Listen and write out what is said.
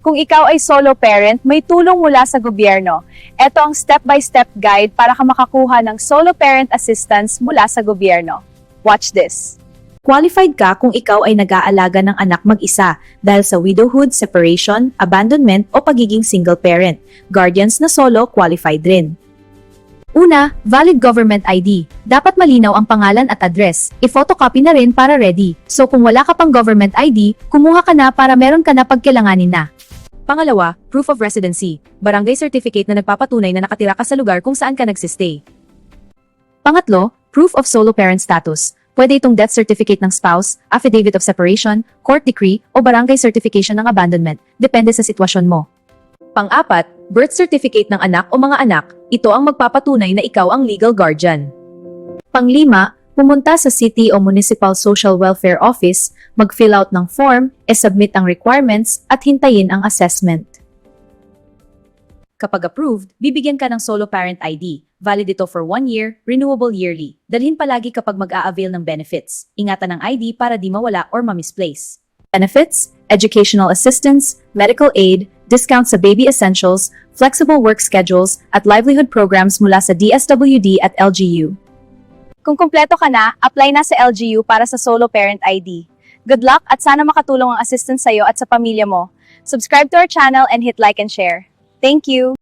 Kung ikaw ay solo parent, may tulong mula sa gobyerno. Ito ang step-by-step guide para ka makakuha ng solo parent assistance mula sa gobyerno. Watch this. Qualified ka kung ikaw ay nag-aalaga ng anak mag-isa dahil sa widowhood, separation, abandonment o pagiging single parent. Guardians na solo qualified rin. Una, valid government ID. Dapat malinaw ang pangalan at address. I-photocopy na rin para ready. So kung wala ka pang government ID, kumuha ka na para meron ka na pagkailanganin na. Pangalawa, proof of residency. Barangay certificate na nagpapatunay na nakatira ka sa lugar kung saan ka nagsistay. Pangatlo, proof of solo parent status. Pwede itong death certificate ng spouse, affidavit of separation, court decree, o barangay certification ng abandonment. Depende sa sitwasyon mo. Pang-apat, birth certificate ng anak o mga anak. Ito ang magpapatunay na ikaw ang legal guardian. Pang-lima, pumunta sa City o Municipal Social Welfare Office, mag-fill out ng form, submit ang requirements, at hintayin ang assessment. Kapag approved, bibigyan ka ng solo parent ID. Valid ito for 1 year, renewable yearly. Dalhin palagi kapag mag-a-avail ng benefits. Ingatan ang ID para di mawala or ma-misplace. Benefits, educational assistance, medical aid, discounts sa baby essentials, flexible work schedules, at livelihood programs mula sa DSWD at LGU. Kung kumpleto ka na, apply na sa LGU para sa solo parent ID. Good luck at sana makatulong ang assistance sa'yo at sa pamilya mo. Subscribe to our channel and hit like and share. Thank you!